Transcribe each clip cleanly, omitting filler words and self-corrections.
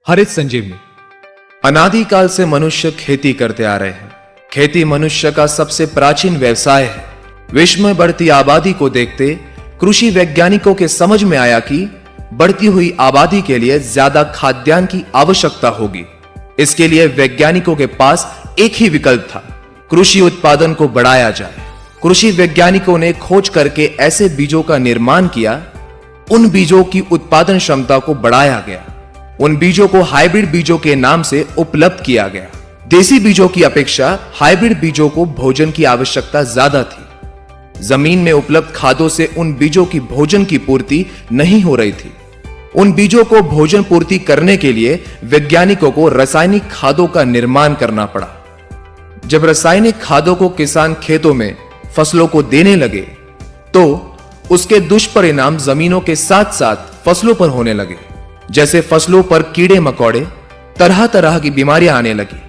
हरित संजीवनी। अनादिकाल से मनुष्य खेती करते आ रहे हैं। खेती मनुष्य का सबसे प्राचीन व्यवसाय है। विश्व में बढ़ती आबादी को देखते कृषि वैज्ञानिकों के समझ में आया कि बढ़ती हुई आबादी के लिए ज्यादा खाद्यान्न की आवश्यकता होगी। इसके लिए वैज्ञानिकों के पास एक ही विकल्प था, कृषि उत्पादन को बढ़ाया जाए। कृषि वैज्ञानिकों ने खोज करके ऐसे बीजों का निर्माण किया, उन बीजों की उत्पादन क्षमता को बढ़ाया गया। उन बीजों को हाइब्रिड बीजों के नाम से उपलब्ध किया गया। देसी बीजों की अपेक्षा हाइब्रिड बीजों को भोजन की आवश्यकता ज्यादा थी। जमीन में उपलब्ध खादों से उन बीजों की भोजन की पूर्ति नहीं हो रही थी। उन बीजों को भोजन पूर्ति करने के लिए वैज्ञानिकों को रासायनिक खादों का निर्माण करना पड़ा। जब रासायनिक खादों को किसान खेतों में फसलों को देने लगे तो उसके दुष्परिणाम जमीनों के साथ साथ फसलों पर होने लगे। जैसे फसलों पर कीड़े मकोड़े, तरह तरह की बीमारियां आने लगी।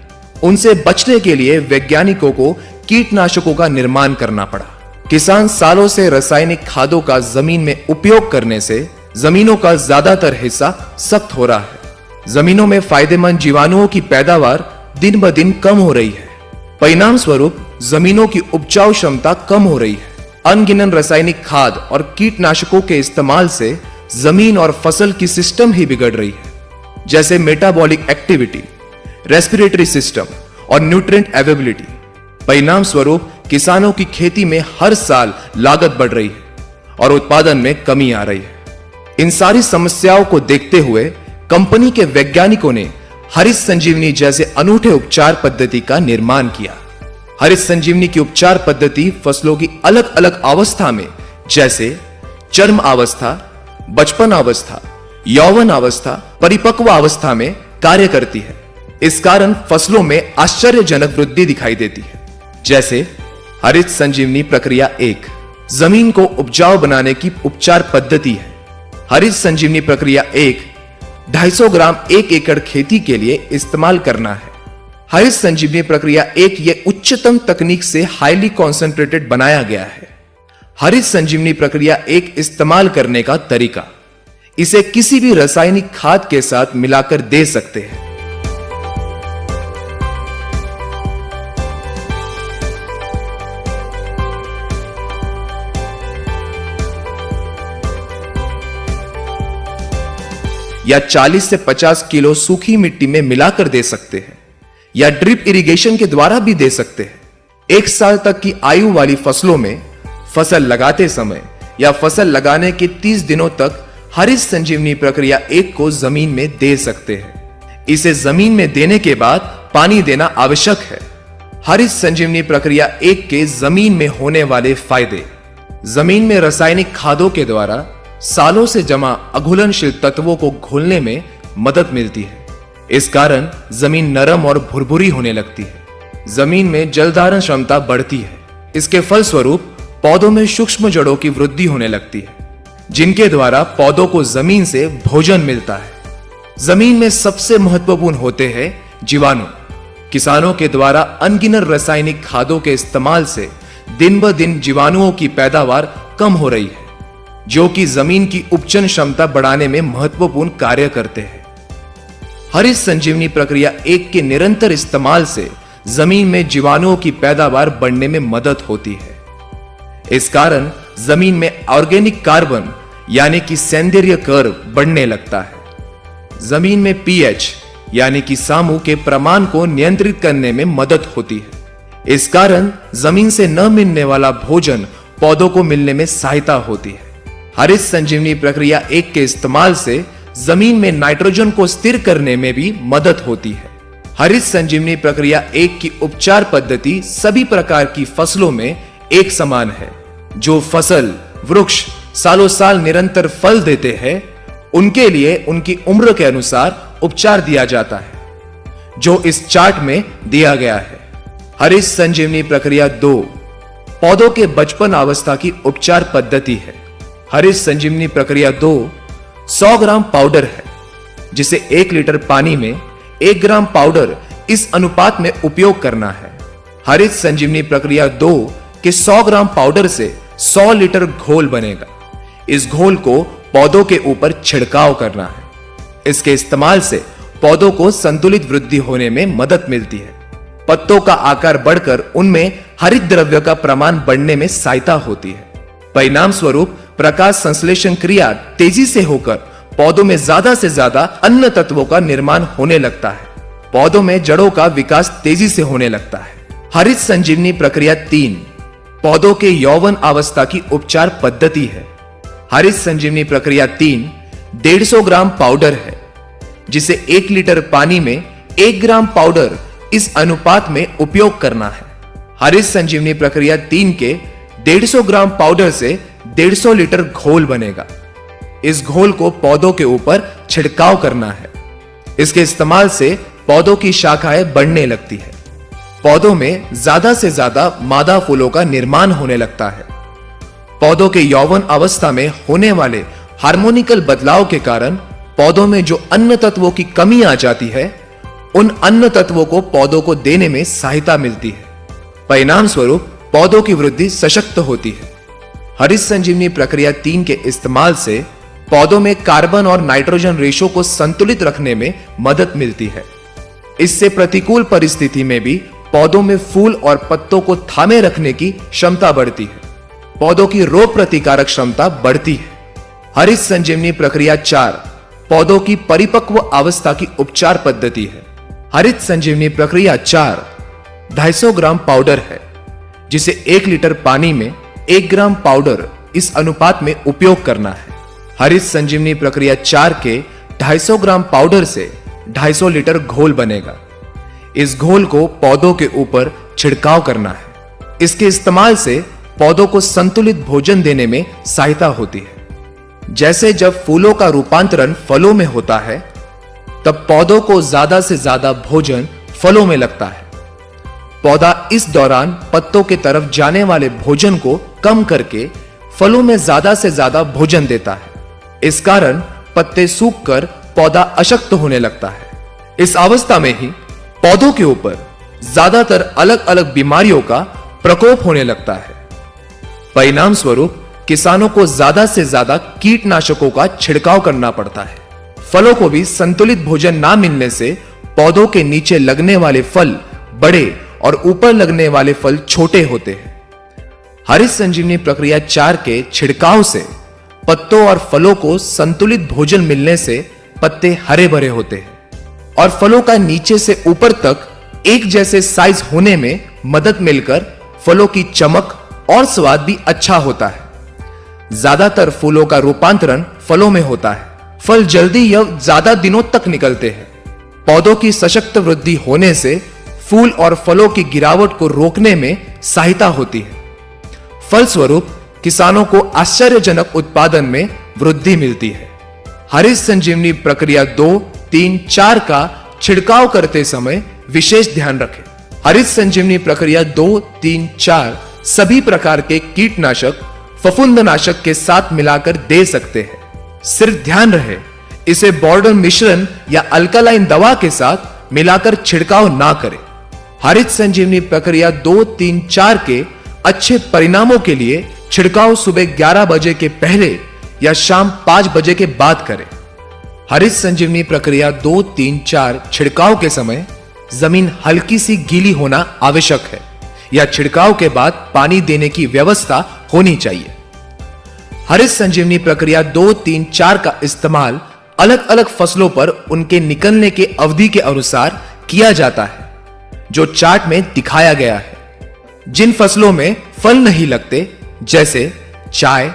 उनसे बचने के लिए वैज्ञानिकों को कीटनाशकों का निर्माण करना पड़ा। किसान सालों से रासायनिक खादों का जमीन में उपयोग करने से जमीनों का ज्यादातर हिस्सा सख्त हो रहा है। जमीनों में फायदेमंद जीवाणुओं की पैदावार दिन ब दिन कम हो रही है। परिणाम स्वरूप जमीनों की उपजाऊ क्षमता कम हो रही है। अनगिनत रासायनिक खाद और कीटनाशकों के इस्तेमाल से जमीन और फसल की सिस्टम ही बिगड़ रही है, जैसे मेटाबॉलिक एक्टिविटी, रेस्पिरेटरी सिस्टम और न्यूट्रिएंट अवेलेबिलिटी। परिणाम स्वरूप किसानों की खेती में हर साल लागत बढ़ रही है और उत्पादन में कमी आ रही है। इन सारी समस्याओं को देखते हुए कंपनी के वैज्ञानिकों ने हरित संजीवनी जैसे अनूठे उपचार पद्धति का निर्माण किया। हरित संजीवनी की उपचार पद्धति फसलों की अलग अलग अवस्था में, जैसे चर्म अवस्था, बचपन अवस्था, यौवन अवस्था, परिपक्व अवस्था में कार्य करती है। इस कारण फसलों में आश्चर्यजनक वृद्धि दिखाई देती है। जैसे हरित संजीवनी प्रक्रिया 1 जमीन को उपजाऊ बनाने की उपचार पद्धति है। हरित संजीवनी प्रक्रिया 1 250 ग्राम 1 एकड़ खेती के लिए इस्तेमाल करना है। हरित संजीवनी प्रक्रिया 1 ये उच्चतम तकनीक से हाईली कॉन्सेंट्रेटेड बनाया गया है। हरित संजीवनी प्रक्रिया 1 इस्तेमाल करने का तरीका, इसे किसी भी रासायनिक खाद के साथ मिलाकर दे सकते हैं। या 40 से 50 किलो सूखी मिट्टी में मिलाकर दे सकते हैं, या ड्रिप इरिगेशन के द्वारा भी दे सकते हैं। 1 साल तक की आयु वाली फसलों में फसल लगाते समय या फसल लगाने के 30 दिनों तक हरित संजीवनी प्रक्रिया 1 को जमीन में दे सकते हैं। इसे जमीन में देने के बाद पानी देना आवश्यक है। हरित संजीवनी प्रक्रिया 1 के जमीन में होने वाले फायदे, जमीन में रासायनिक खादों के द्वारा सालों से जमा अघुलनशील तत्वों को घोलने में मदद मिलती है। इस कारण जमीन नरम और भुरभुरी होने लगती है। जमीन में जल धारण क्षमता बढ़ती है। इसके फलस्वरूप पौधों में सूक्ष्म जड़ों की वृद्धि होने लगती है, जिनके द्वारा पौधों को जमीन से भोजन मिलता है। जमीन में सबसे महत्वपूर्ण होते हैं जीवाणु। किसानों के द्वारा अनगिनत रासायनिक खादों के इस्तेमाल से दिन ब दिन जीवाणुओं की पैदावार कम हो रही है, जो कि जमीन की उपजन क्षमता बढ़ाने में महत्वपूर्ण कार्य करते हैं। हरित संजीवनी प्रक्रिया 1 के निरंतर इस्तेमाल से जमीन में जीवाणुओं की पैदावार बढ़ने में मदद होती है। इस कारण जमीन में ऑर्गेनिक कार्बन यानी कि सौंदर्य कर्व बढ़ने लगता है। जमीन में पीएच यानी कि सामू के प्रमाण को नियंत्रित करने में मदद होती है। इस कारण जमीन से न मिलने वाला भोजन पौधों को मिलने में सहायता होती है। हरित संजीवनी प्रक्रिया 1 के इस्तेमाल से जमीन में नाइट्रोजन को स्थिर करने में भी मदद होती है। हरित संजीवनी प्रक्रिया 1 की उपचार पद्धति सभी प्रकार की फसलों में एक समान है। जो फसल वृक्ष सालों साल निरंतर फल देते हैं, उनके लिए उनकी उम्र के अनुसार उपचार दिया जाता है, जो इस चार्ट में दिया गया है। हरित संजीवनी प्रक्रिया 2 पौधों के बचपन अवस्था की उपचार पद्धति है। हरित संजीवनी प्रक्रिया 2 100 ग्राम पाउडर है, जिसे 1 लीटर पानी में 1 ग्राम पाउडर इस अनुपात में उपयोग करना है। हरित संजीवनी प्रक्रिया 2 के 100 ग्राम पाउडर से 100 लीटर घोल बनेगा। इस घोल को पौधों के ऊपर छिड़काव करना है। इसके इस्तेमाल से पौधों को संतुलित वृद्धि होने में मदद मिलती है। पत्तों का आकार बढ़कर उनमें हरित द्रव्य का प्रमाण बढ़ने में सहायता होती है। परिणाम स्वरूप प्रकाश संश्लेषण क्रिया तेजी से होकर पौधों में ज्यादा से ज्यादा अन्य तत्वों का निर्माण होने लगता है। पौधों में जड़ों का विकास तेजी से होने लगता है। हरित संजीवनी प्रक्रिया 3 पौधों के यौवन अवस्था की उपचार पद्धति है। हरित संजीवनी प्रक्रिया 3 150 ग्राम पाउडर है, जिसे 1 लीटर पानी में 1 ग्राम पाउडर इस अनुपात में उपयोग करना है। हरित संजीवनी प्रक्रिया 3 के 150 ग्राम पाउडर से 150 लीटर घोल बनेगा। इस घोल को पौधों के ऊपर छिड़काव करना है। इसके इस्तेमाल से पौधों की शाखाएं बढ़ने लगती है। पौधों में ज्यादा से ज्यादा मादा फूलों का निर्माण होने लगता है। पौधों के यौवन अवस्था में होने वाले हार्मोनिकल बदलाव के कारण पौधों में जो अन्य तत्वों की कमी आ जाती है, उन अन्य तत्वों को पौधों को देने में सहायता मिलती है। परिणाम स्वरूप पौधों की वृद्धि सशक्त होती है। हरित संजीवनी प्रक्रिया 3 के इस्तेमाल से पौधों में कार्बन और नाइट्रोजन रेशो को संतुलित रखने में मदद मिलती है। इससे प्रतिकूल परिस्थिति में भी पौधों में फूल और पत्तों को थामे रखने की क्षमता बढ़ती है। पौधों की रोग प्रतिकारक क्षमता बढ़ती है। हरित संजीवनी प्रक्रिया 4 पौधों की परिपक्व अवस्था की उपचार पद्धति है। हरित संजीवनी प्रक्रिया 4 250 ग्राम पाउडर है, जिसे 1 लीटर पानी में 1 ग्राम पाउडर इस अनुपात में उपयोग करना है। हरित संजीवनी प्रक्रिया 4 के 250 ग्राम पाउडर से 250 लीटर घोल बनेगा। इस घोल को पौधों के ऊपर छिड़काव करना है। इसके इस्तेमाल से पौधों को संतुलित भोजन देने में सहायता होती है। जैसे जब फूलों का रूपांतरण फलों में होता है, तब पौधों को ज्यादा से ज्यादा भोजन फलों में लगता है। पौधा इस दौरान पत्तों के तरफ जाने वाले भोजन को कम करके फलों में ज्यादा से ज्यादा भोजन देता है। इस कारण पत्ते सूखकर पौधा अशक्त होने लगता है। इस अवस्था में ही पौधों के ऊपर ज्यादातर अलग अलग बीमारियों का प्रकोप होने लगता है। परिणाम स्वरूप किसानों को ज्यादा से ज्यादा कीटनाशकों का छिड़काव करना पड़ता है। फलों को भी संतुलित भोजन ना मिलने से पौधों के नीचे लगने वाले फल बड़े और ऊपर लगने वाले फल छोटे होते हैं। हरित संजीवनी प्रक्रिया 4 के छिड़काव से पत्तों और फलों को संतुलित भोजन मिलने से पत्ते हरे भरे होते हैं और फलों का नीचे से ऊपर तक एक जैसे साइज होने में मदद मिलकर फलों की चमक और स्वाद भी अच्छा होता है। ज्यादातर फूलों का रूपांतरण फलों में होता है। फल जल्दी या ज्यादा दिनों तक निकलते हैं। पौधों की सशक्त वृद्धि होने से फूल और फलों की गिरावट को रोकने में सहायता होती है। फलस्वरूप किसानों को आश्चर्यजनक उत्पादन में वृद्धि मिलती है। हरित संजीवनी प्रक्रिया 2, 3, 4 का छिड़काव करते समय विशेष ध्यान रखें। हरित संजीवनी प्रक्रिया 2, 3, 4 सभी प्रकार के कीटनाशक फफूंदनाशक के साथ मिलाकर दे सकते हैं। सिर्फ ध्यान रहे, इसे बॉर्डर मिश्रण या अल्कलाइन दवा के साथ मिलाकर छिड़काव ना करें। हरित संजीवनी प्रक्रिया 2, 3, 4 के अच्छे परिणामों के लिए छिड़काव सुबह 11 बजे के पहले या शाम 5 बजे के बाद करें। हरित संजीवनी प्रक्रिया 2, 3, 4 छिड़काव के समय जमीन हल्की सी गीली होना आवश्यक है या छिड़काव के बाद पानी देने की व्यवस्था होनी चाहिए। हरित संजीवनी प्रक्रिया 2, 3, 4 का इस्तेमाल अलग अलग फसलों पर उनके निकलने के अवधि के अनुसार किया जाता है, जो चार्ट में दिखाया गया है। जिन फसलों में फल नहीं लगते, जैसे चाय,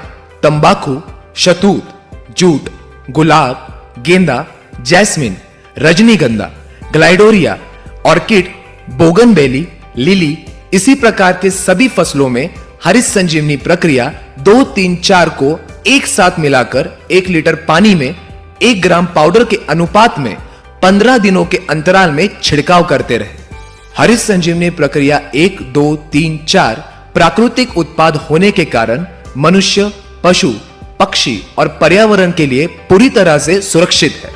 तंबाकू, शहतूत, जूट, गुलाब, गेंदा, जैस्मिन, रजनीगंधा, ग्लाइडोरिया, ऑर्किड, बोगनवेली, लिली, इसी प्रकार के सभी फसलों में हरित संजीवनी प्रक्रिया 2, 3, 4 को एक साथ मिलाकर 1 लीटर पानी में 1 ग्राम पाउडर के अनुपात में 15 दिनों के अंतराल में छिड़काव करते रहे। हरित संजीवनी प्रक्रिया 1, 2, 3, 4 प्राकृतिक उत्पाद होने के कारण मनुष्य, पशु, पक्षी और पर्यावरण के लिए पूरी तरह से सुरक्षित है।